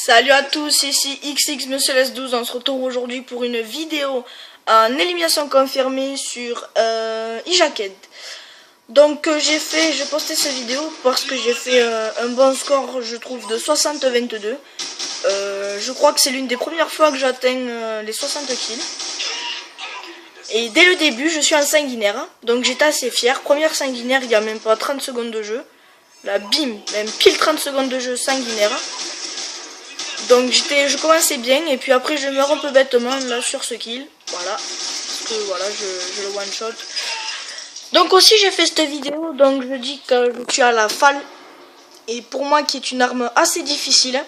Salut à tous, ici XX Monsieur Les12, on se retrouve aujourd'hui pour une vidéo en élimination confirmée sur eJacked. Donc j'ai posté cette vidéo parce que j'ai fait un bon score, je trouve, de 60-22. Je crois que c'est l'une des premières fois que j'atteins les 60 kills. Et dès le début, je suis en sanguinaire, donc j'étais assez fier. Première sanguinaire, il n'y a même pas 30 secondes de jeu. Là, bim, même pile 30 secondes de jeu sanguinaire. Donc je commençais bien et puis après je meurs un peu bêtement là sur ce kill. Voilà. Parce que voilà, je le one shot. Donc aussi j'ai fait cette vidéo, donc je dis que je suis à la FAL. Et pour moi qui est une arme assez difficile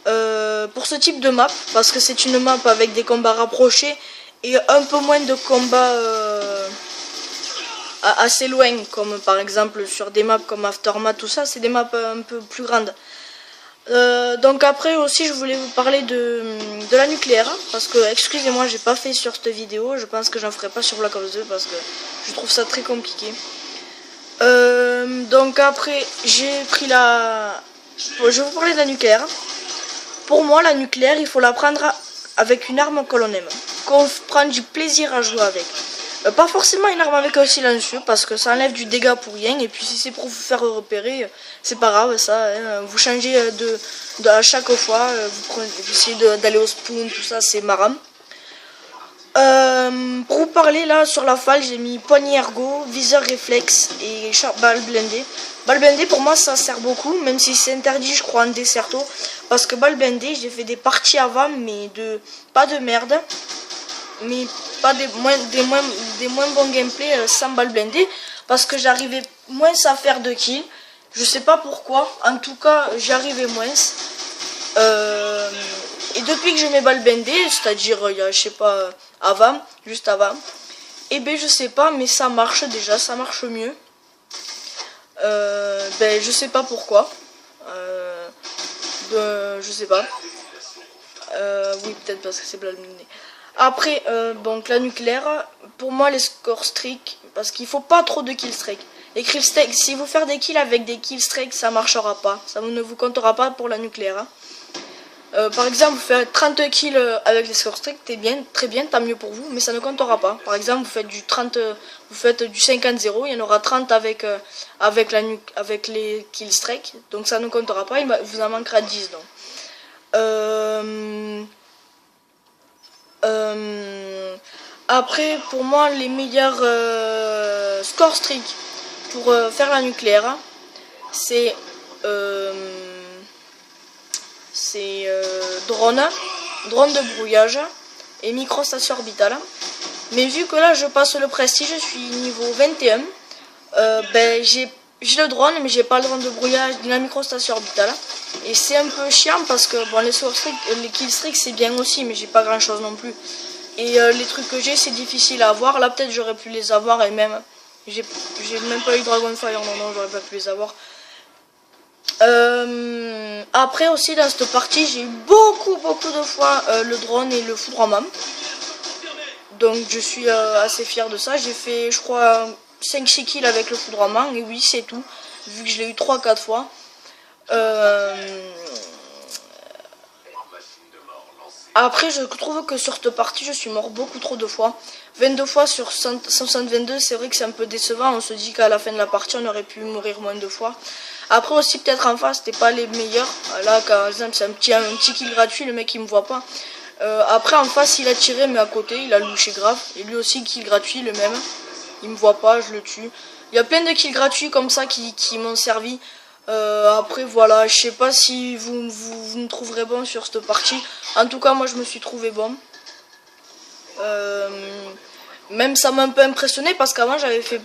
pour ce type de map. Parce que c'est une map avec des combats rapprochés et un peu moins de combats assez loin. Comme par exemple sur des maps comme Aftermath, tout ça, c'est des maps un peu plus grandes. Donc après aussi je voulais vous parler de la nucléaire parce que excusez-moi j'ai pas fait sur cette vidéo, je pense que j'en ferai pas sur Black Ops 2 parce que je trouve ça très compliqué. Donc après j'ai pris je vais vous parler de la nucléaire. Pour moi la nucléaire il faut la prendre avec une arme que l'on aime, qu'on prend du plaisir à jouer avec. Pas forcément une arme avec un silencieux parce que ça enlève du dégât pour rien et puis si c'est pour vous faire repérer c'est pas grave ça, hein. Vous changez à chaque fois, vous essayez d'aller au spawn, tout ça c'est marrant. Pour vous parler là sur la FAL j'ai mis poignée ergo, viseur réflexe et balle blindée. Balle blindée pour moi ça sert beaucoup même si c'est interdit je crois en Desserto parce que balle blindée j'ai fait des parties avant mais pas de merde. Mais pas des moins bons gameplay sans balle blindée parce que j'arrivais moins à faire de kills. Je sais pas pourquoi, en tout cas j'arrivais moins. Et depuis que je mets balle blindée, c'est-à-dire il y a je sais pas juste avant, et ben je sais pas mais ça marche déjà, ça marche mieux. Je sais pas pourquoi. Je sais pas. Oui peut-être parce que c'est balle blindée. Après, donc la nucléaire, pour moi les scores streak, parce qu'il faut pas trop de kill streak. Les kill streak, si vous faites des kills avec des kill streak, ça marchera pas, ça ne vous comptera pas pour la nucléaire. Hein. Par exemple, vous faites 30 kills avec les scores streak, très bien, tant mieux pour vous, mais ça ne comptera pas. Par exemple, vous faites du 50-0, il y en aura 30 avec les kill streak, donc ça ne comptera pas, il vous en manquera 10 donc. Après pour moi les meilleurs score streak pour faire la nucléaire c'est drone de brouillage et microstation orbitale. Mais vu que là je passe le prestige, je suis niveau 21, j'ai le drone mais j'ai pas le drone de brouillage ni la microstation orbitale. Et c'est un peu chiant parce que bon les kill streak c'est bien aussi mais j'ai pas grand chose non plus. Et les trucs que j'ai c'est difficile à avoir. Là peut-être j'aurais pu les avoir et même j'ai même pas eu Dragonfire, non j'aurais pas pu les avoir. Après aussi dans cette partie j'ai eu beaucoup de fois le drone et le foudroiement. Donc je suis assez fier de ça. J'ai fait je crois 5-6 kills avec le foudroiement et oui c'est tout. Vu que je l'ai eu 3-4 fois. Après je trouve que sur cette partie je suis mort beaucoup trop de fois. 22 fois sur 122 c'est vrai que c'est un peu décevant. On se dit qu'à la fin de la partie on aurait pu mourir moins de fois. Après aussi peut-être en face c'était pas les meilleurs. Là par exemple c'est un petit kill gratuit, le mec il me voit pas. Après en face il a tiré mais à côté il a louché grave. Et lui aussi kill gratuit le même. Il me voit pas, je le tue. Il y a plein de kills gratuits comme ça qui m'ont servi. Après voilà, je sais pas si vous me trouverez bon sur cette partie. En tout cas moi je me suis trouvé bon. Même ça m'a un peu impressionné parce qu'avant j'avais fait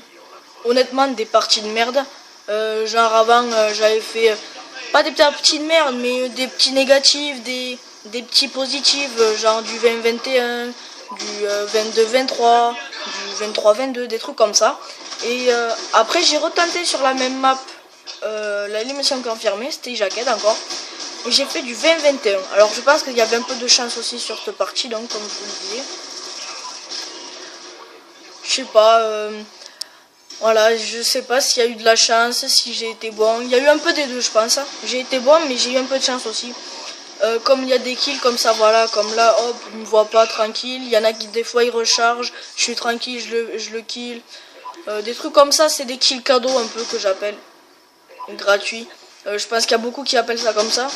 honnêtement des parties de merde. Genre avant j'avais fait pas des parties de merde mais des petits négatifs, des petits positifs, genre du 20-21, du 22-23, du 23-22, des trucs comme ça. Et après j'ai retenté sur la même map l'élimination confirmée, c'était eJacked encore. Et j'ai fait du 20-21. Alors je pense qu'il y avait un peu de chance aussi sur cette partie, donc comme je vous le disais. Je sais pas, voilà, je sais pas s'il y a eu de la chance, si j'ai été bon. Il y a eu un peu des deux je pense. J'ai été bon mais j'ai eu un peu de chance aussi. Comme il y a des kills comme ça, voilà, comme là, hop, il me voit pas tranquille. Il y en a qui des fois ils rechargent, je suis tranquille, je le kill. Des trucs comme ça, c'est des kills cadeaux un peu que j'appelle gratuits. Je pense qu'il y a beaucoup qui appellent ça comme ça.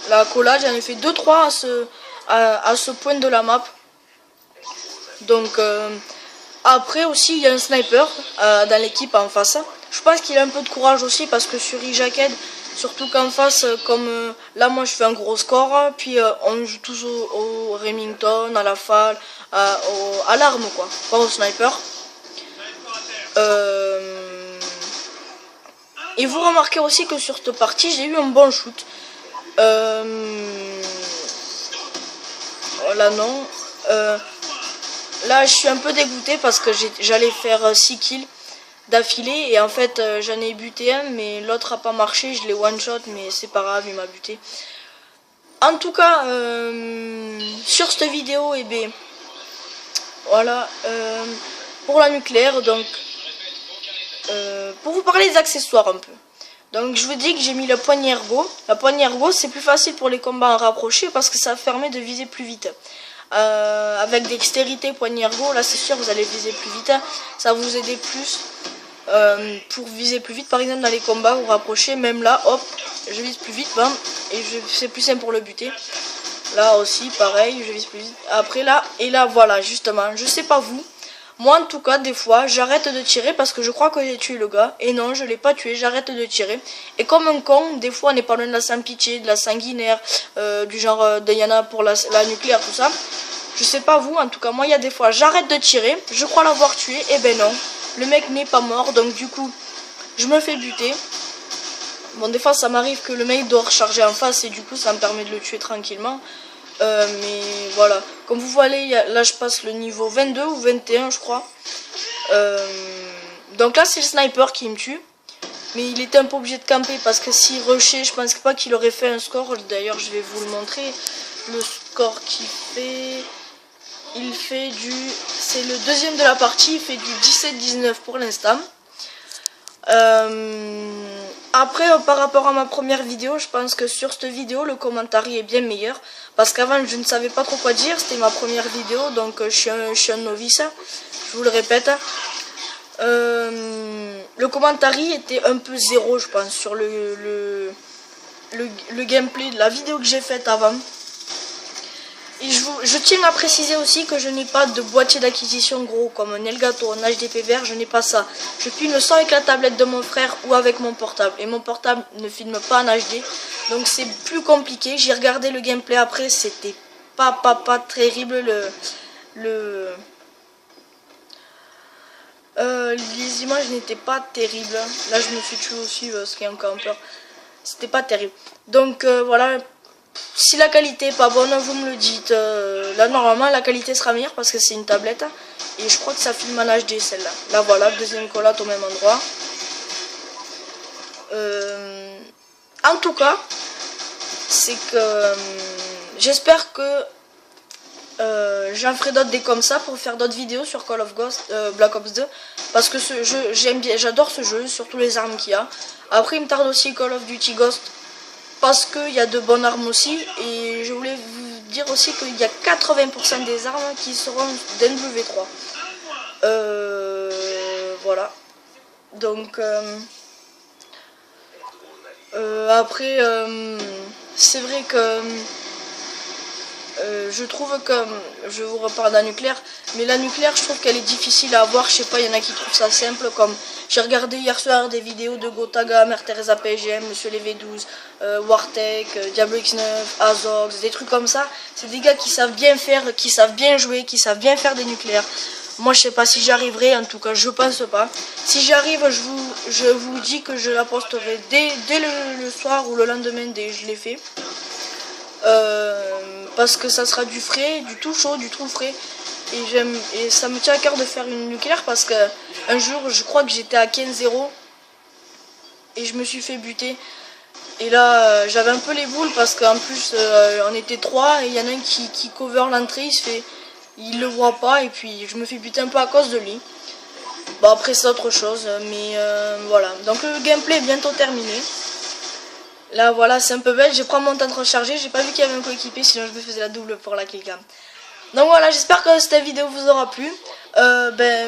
La accolade, j'en ai fait 2-3 à ce point de la map. Donc après aussi il y a un sniper dans l'équipe en face. Je pense qu'il a un peu de courage aussi parce que sur iJacked, surtout qu'en face, comme là moi je fais un gros score, puis on joue tous au Remington, à la FAL, à l'arme quoi, pas au sniper. Et vous remarquez aussi que sur cette partie j'ai eu un bon shoot. Voilà non. Là je suis un peu dégoûté parce que j'allais faire 6 kills d'affilée et en fait j'en ai buté un mais l'autre a pas marché, je l'ai one shot mais c'est pas grave, il m'a buté. En tout cas sur cette vidéo et bien voilà pour la nucléaire, donc pour vous parler des accessoires un peu. Donc je vous dis que j'ai mis le poignet ergo. La poignée ergo c'est plus facile pour les combats en rapproché parce que ça permet de viser plus vite. Avec dextérité, poignée ergo, là c'est sûr vous allez viser plus vite, ça va vous aider plus pour viser plus vite, par exemple dans les combats ou rapprocher, même là hop je vise plus vite, bam, et c'est plus simple pour le buter. Là aussi pareil, je vise plus vite. Après là et là voilà, justement je sais pas vous, moi en tout cas des fois j'arrête de tirer parce que je crois que j'ai tué le gars et non je l'ai pas tué, j'arrête de tirer et comme un con des fois on n'est pas loin de la sans pitié, de la sanguinaire, du genre il y en a pour la nucléaire, tout ça. Je sais pas vous, en tout cas moi il y a des fois j'arrête de tirer, je crois l'avoir tué et ben non, le mec n'est pas mort, donc du coup je me fais buter. Bon des fois ça m'arrive que le mec doit recharger en face et du coup ça me permet de le tuer tranquillement. Mais voilà, comme vous voyez là je passe le niveau 22 ou 21 je crois. Donc là c'est le sniper qui me tue. Mais il était un peu obligé de camper parce que s'il rushait je pense pas qu'il aurait fait un score. D'ailleurs je vais vous le montrer. Le score qu'il fait, il fait du... c'est le deuxième de la partie, il fait du 17-19 pour l'instant. Après par rapport à ma première vidéo, je pense que sur cette vidéo le commentaire est bien meilleur. Parce qu'avant je ne savais pas trop quoi dire, c'était ma première vidéo, donc je suis un novice, je vous le répète. Le commentaire était un peu zéro je pense sur le gameplay de la vidéo que j'ai faite avant. Et je tiens à préciser aussi que je n'ai pas de boîtier d'acquisition gros comme un Elgato, un HDP vert, je n'ai pas ça. Je filme soit avec la tablette de mon frère ou avec mon portable. Et mon portable ne filme pas en HD, donc c'est plus compliqué. J'ai regardé le gameplay après, c'était pas terrible les images n'étaient pas terribles. Là je me suis tué aussi parce qu'il y a encore peur. C'était pas terrible. Donc voilà. Si la qualité est pas bonne, vous me le dites. Là normalement la qualité sera meilleure parce que c'est une tablette. Et je crois que ça filme en HD celle-là. Là voilà, deuxième collate au même endroit. En tout cas, c'est que j'espère que j'en ferai d'autres des comme ça pour faire d'autres vidéos sur Call of Ghost, Black Ops 2. Parce que ce jeu, j'aime bien, j'adore ce jeu, surtout les armes qu'il y a. Après il me tarde aussi Call of Duty Ghost. Parce qu'il y a de bonnes armes aussi. Et je voulais vous dire aussi qu'il y a 80% des armes qui seront d'MW3. Voilà. Donc après c'est vrai que je trouve que je vous reparle de la nucléaire, mais la nucléaire je trouve qu'elle est difficile à avoir. Je sais pas, il y en a qui trouvent ça simple, comme j'ai regardé hier soir des vidéos de Gotaga, Mère Teresa PGM, Monsieur les V12, Wartech, Diablo X9, Azox, des trucs comme ça. C'est des gars qui savent bien faire, qui savent bien jouer, qui savent bien faire des nucléaires. Moi je sais pas si j'arriverai, en tout cas je pense pas. Si j'arrive, je vous dis que je la posterai dès le soir ou le lendemain dès que je l'ai fait. Parce que ça sera du frais, du tout chaud, du tout frais. Et ça me tient à cœur de faire une nucléaire parce que un jour je crois que j'étais à 15-0 et je me suis fait buter. Et là j'avais un peu les boules parce qu'en plus on était 3 et il y en a un qui cover l'entrée, il le voit pas et puis je me fais buter un peu à cause de lui. Bon après c'est autre chose, mais voilà. Donc le gameplay est bientôt terminé. Là voilà, c'est un peu bête, je prends mon temps de recharger, j'ai pas vu qu'il y avait un coéquipier, sinon je me faisais la double pour la killcam. Donc voilà, j'espère que cette vidéo vous aura plu.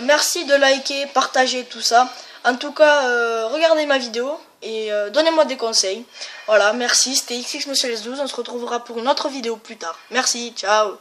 Merci de liker, partager tout ça. En tout cas, regardez ma vidéo et donnez-moi des conseils. Voilà, merci, c'était XX Monsieur les 12, on se retrouvera pour une autre vidéo plus tard. Merci, ciao.